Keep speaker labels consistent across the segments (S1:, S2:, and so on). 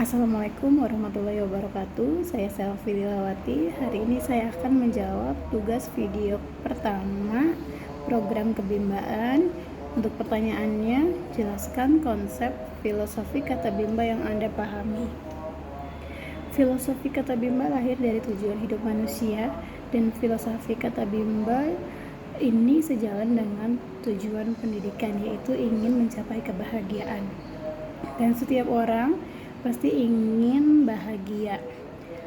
S1: Assalamualaikum warahmatullahi wabarakatuh. Saya Selvi Dilawati. Hari ini saya akan menjawab tugas video pertama program kebimbaan. Untuk pertanyaannya, jelaskan konsep filosofi kata bimba yang Anda pahami. Filosofi kata bimba lahir dari tujuan hidup manusia, dan filosofi kata bimba ini sejalan dengan tujuan pendidikan, yaitu ingin mencapai kebahagiaan. Dan setiap orang pasti ingin bahagia.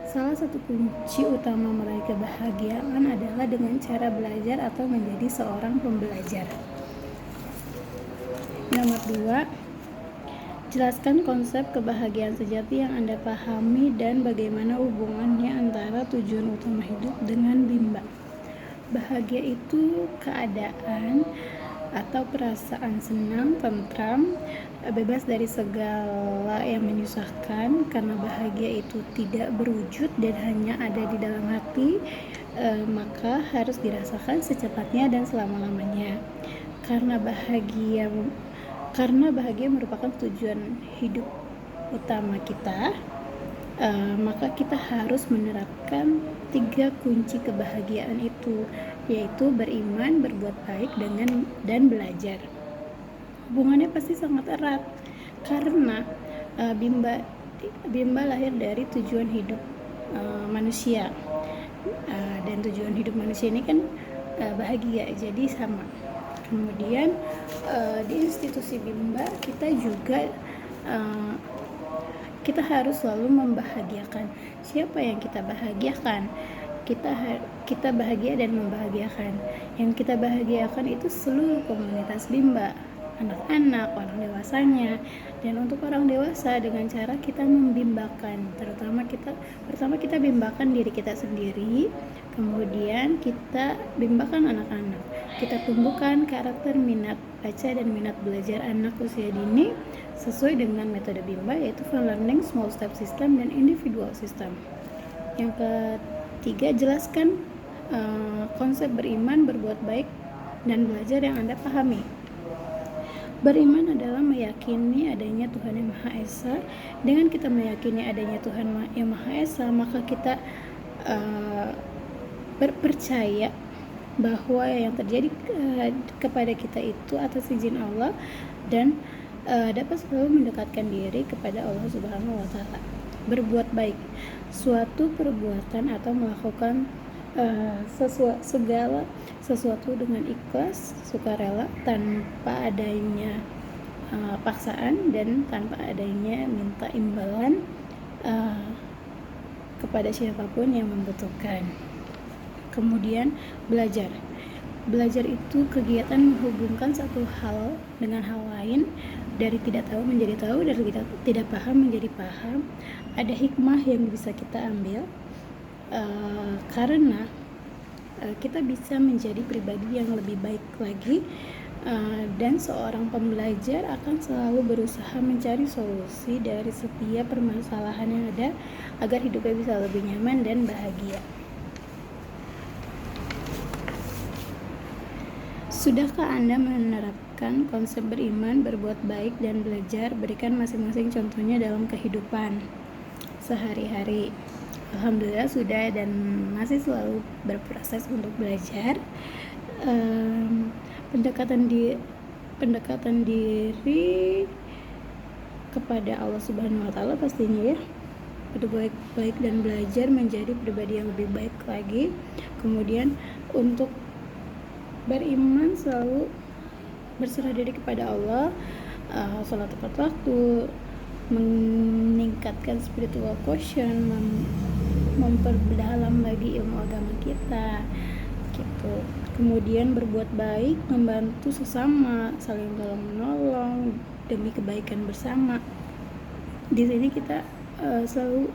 S1: Salah satu kunci utama meraih kebahagiaan adalah dengan cara belajar atau menjadi seorang pembelajar. Nomor 2, jelaskan konsep kebahagiaan sejati yang Anda pahami dan bagaimana hubungannya antara tujuan utama hidup dengan bimba. Bahagia itu keadaan atau perasaan senang, tentram, bebas dari segala yang menyusahkan, karena bahagia itu tidak berwujud dan hanya ada di dalam hati, maka harus dirasakan secepatnya dan selama-lamanya. Karena bahagia merupakan tujuan hidup utama kita, maka kita harus menerapkan 3 kunci kebahagiaan itu, yaitu beriman, berbuat baik, dan belajar. Hubungannya pasti sangat erat karena bimba lahir dari tujuan hidup manusia, dan tujuan hidup manusia ini kan bahagia, jadi sama. Kemudian di institusi bimba kita harus selalu membahagiakan. Siapa yang kita bahagiakan? Kita bahagia dan membahagiakan. Yang kita bahagiakan itu seluruh komunitas bimba, anak-anak, orang dewasanya. Dan untuk orang dewasa dengan cara kita membimbakan, pertama kita bimbakan diri kita sendiri, kemudian kita bimbakan anak-anak. Kita tumbuhkan karakter, minat baca dan minat belajar anak usia dini sesuai dengan metode bimba, yaitu fun learning, small step system, dan individual system. Yang ketiga, jelaskan konsep beriman, berbuat baik, dan belajar yang Anda pahami. Beriman adalah meyakini adanya Tuhan yang Maha Esa. Dengan kita meyakini adanya Tuhan yang Maha Esa, maka kita percaya bahwa yang terjadi kepada kita itu atas izin Allah, dan dapat selalu mendekatkan diri kepada Allah Subhanahu wa Ta'ala. Berbuat baik, suatu perbuatan atau melakukan segala sesuatu dengan ikhlas, sukarela, tanpa adanya paksaan dan tanpa adanya minta imbalan kepada siapapun yang membutuhkan. Kemudian belajar itu kegiatan menghubungkan satu hal dengan hal lain, dari tidak tahu menjadi tahu, dari tidak paham menjadi paham. Ada hikmah yang bisa kita ambil, karena kita bisa menjadi pribadi yang lebih baik lagi, dan seorang pembelajar akan selalu berusaha mencari solusi dari setiap permasalahan yang ada agar hidupnya bisa lebih nyaman dan bahagia. Sudahkah Anda menerapkan konsep beriman, berbuat baik, dan belajar? Berikan masing-masing contohnya dalam kehidupan sehari-hari. Alhamdulillah sudah dan masih selalu berproses untuk belajar. Pendekatan diri kepada Allah Subhanahu wa Ta'ala pastinya ya, berbuat baik dan belajar menjadi pribadi yang lebih baik lagi. Kemudian untuk beriman, selalu berserah diri kepada Allah, sholat tepat waktu, meningkatkan spiritual quotient, memperdalam lagi ilmu agama kita gitu. Kemudian berbuat baik, membantu sesama, saling tolong menolong demi kebaikan bersama. Di sini kita selalu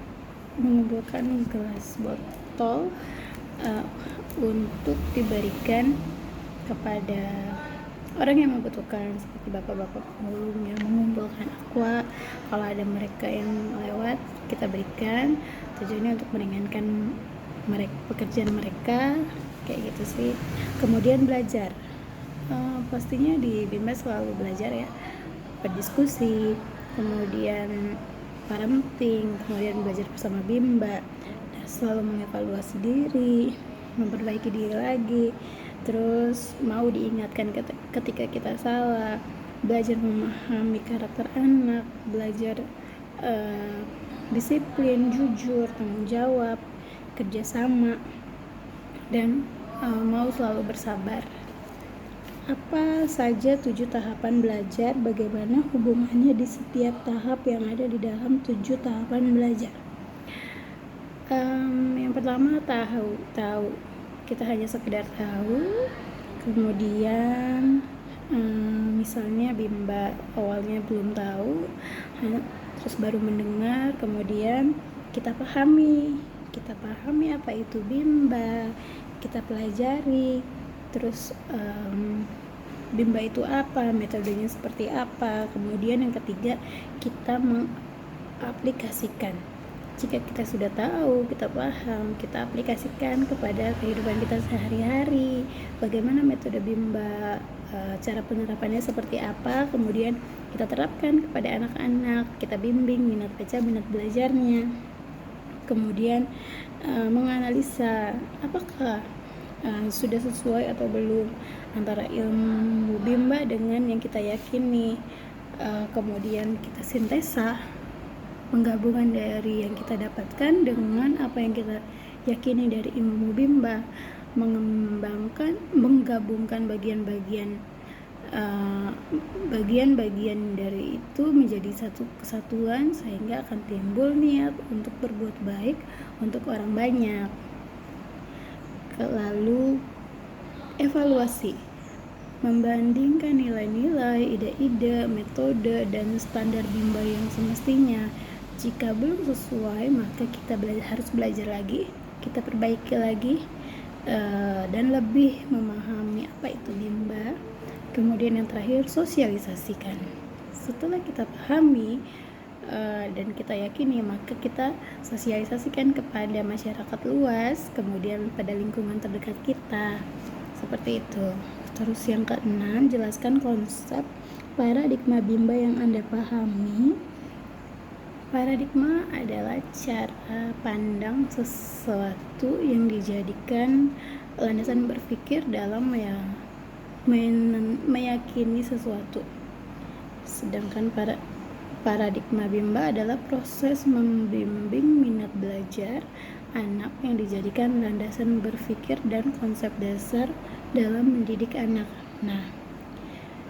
S1: mengumpulkan gelas botol untuk diberikan kepada orang yang membutuhkan, seperti bapak-bapak pemulung yang mengumpulkan aqua. Kalau ada mereka yang lewat, kita berikan, tujuannya untuk meringankan pekerjaan mereka, kayak gitu sih. Kemudian belajar, pastinya di Bimba selalu belajar ya, berdiskusi, kemudian parenting, kemudian belajar bersama Bimba, dan selalu mengevaluasi diri, memperbaiki diri lagi, terus mau diingatkan ketika kita salah, belajar memahami karakter anak, belajar disiplin, jujur, tanggung jawab, kerjasama, dan mau selalu bersabar. Apa saja 7 tahapan belajar, bagaimana hubungannya di setiap tahap yang ada di dalam 7 tahapan belajar? Yang pertama, tahu. Kita hanya sekedar tahu. Kemudian misalnya Bimba awalnya belum tahu, terus baru mendengar, kemudian kita pahami apa itu Bimba, kita pelajari, terus Bimba itu apa, metodenya seperti apa. Kemudian yang ketiga, kita mengaplikasikan. Jika kita sudah tahu, kita paham, kita aplikasikan kepada kehidupan kita sehari-hari. Bagaimana metode Bimba, cara penerapannya seperti apa, kemudian kita terapkan kepada anak-anak, kita bimbing minat baca, minat belajarnya. Kemudian menganalisa apakah sudah sesuai atau belum antara ilmu Bimba dengan yang kita yakini. Kemudian kita sintesa, penggabungan dari yang kita dapatkan dengan apa yang kita yakini dari ilmu Bimba, menggabungkan bagian-bagian dari itu menjadi satu kesatuan, sehingga akan timbul niat untuk berbuat baik untuk orang banyak. Lalu evaluasi, membandingkan nilai-nilai, ide-ide, metode, dan standar Bimba yang semestinya. Jika belum sesuai, maka kita harus belajar lagi, kita perbaiki lagi, dan lebih memahami apa itu Bimba. Kemudian yang terakhir, sosialisasikan. Setelah kita pahami dan kita yakini, maka kita sosialisasikan kepada masyarakat luas, kemudian pada lingkungan terdekat kita, seperti itu. Terus yang keenam, jelaskan konsep paradigma Bimba yang Anda pahami. Paradigma adalah cara pandang sesuatu yang dijadikan landasan berpikir dalam meyakini sesuatu. Sedangkan paradigma Bimba adalah proses membimbing minat belajar anak yang dijadikan landasan berpikir dan konsep dasar dalam mendidik anak. Nah,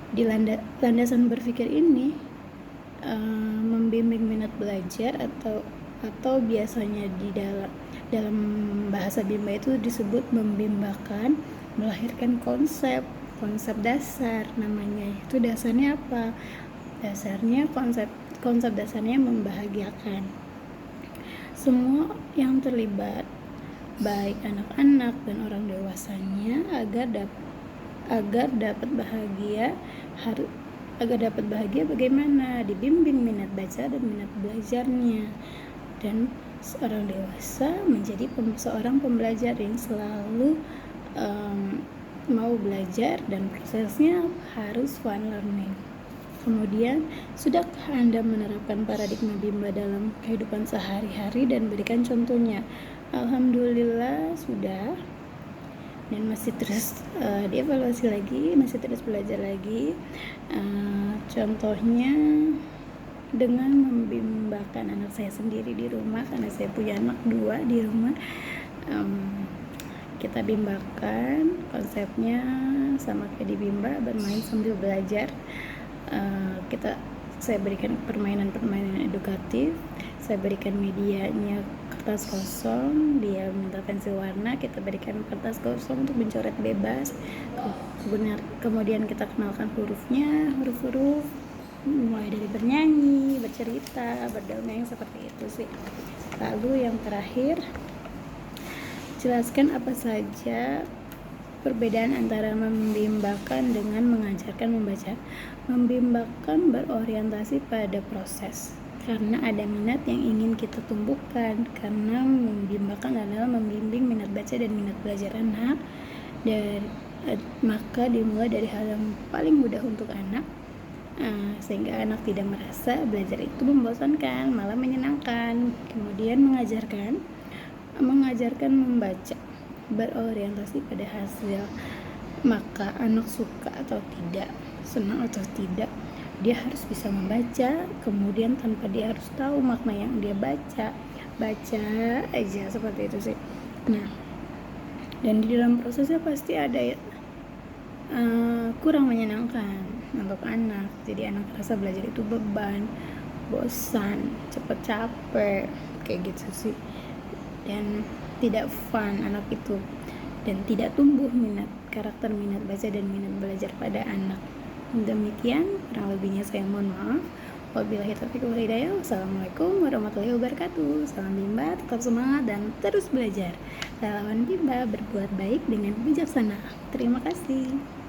S1: di landasan berpikir ini membimbing minat belajar atau biasanya di dalam bahasa Bimba itu disebut membimbakan, melahirkan konsep dasar namanya. Itu dasarnya apa? Dasarnya konsep dasarnya membahagiakan semua yang terlibat, baik anak-anak dan orang dewasanya, agar dapat bahagia. Bagaimana? Dibimbing minat baca dan minat belajarnya, dan seorang dewasa menjadi seorang pembelajar yang selalu mau belajar dan prosesnya harus fun learning. Kemudian, sudahkah Anda menerapkan paradigma Bimba dalam kehidupan sehari-hari dan berikan contohnya? Alhamdulillah sudah, dan masih terus dievaluasi lagi, masih terus belajar lagi. Contohnya dengan membimbakan anak saya sendiri di rumah, karena saya punya anak 2 di rumah. Kita bimbakan konsepnya sama kayak di Bimba, bermain sambil belajar. Saya berikan permainan edukatif, saya berikan medianya kertas kosong, dia minta pensil warna, kita berikan kertas kosong untuk mencoret bebas. Kemudian kita kenalkan hurufnya, huruf mulai dari bernyanyi, bercerita, berdongeng, seperti itu sih. Lalu yang terakhir, jelaskan apa saja perbedaan antara membimbakan dengan mengajarkan membaca. Membimbakan berorientasi pada proses, karena ada minat yang ingin kita tumbuhkan. Karena membimbakan adalah membimbing minat baca dan minat belajar anak, maka dimulai dari hal yang paling mudah untuk anak, sehingga anak tidak merasa belajar itu membosankan, malah menyenangkan. Kemudian mengajarkan membaca, berorientasi pada hasil. Maka anak suka atau tidak, senang atau tidak, dia harus bisa membaca. Kemudian tanpa dia harus tahu makna yang dia baca aja, seperti itu sih. Nah, dan di dalam prosesnya pasti ada kurang menyenangkan untuk anak. Jadi anak merasa belajar itu beban, bosan, cepet capek, kayak gitu sih. Dan tidak fun anak itu, dan tidak tumbuh karakter minat baca dan minat belajar pada anak. Demikian, kurang lebihnya saya mohon maaf. Wabillahi taufiq wal hidayah. Wassalamualaikum warahmatullahi wabarakatuh. Salam Bimba, tetap semangat dan terus belajar. Relawan Bimba berbuat baik dengan bijaksana. Terima kasih.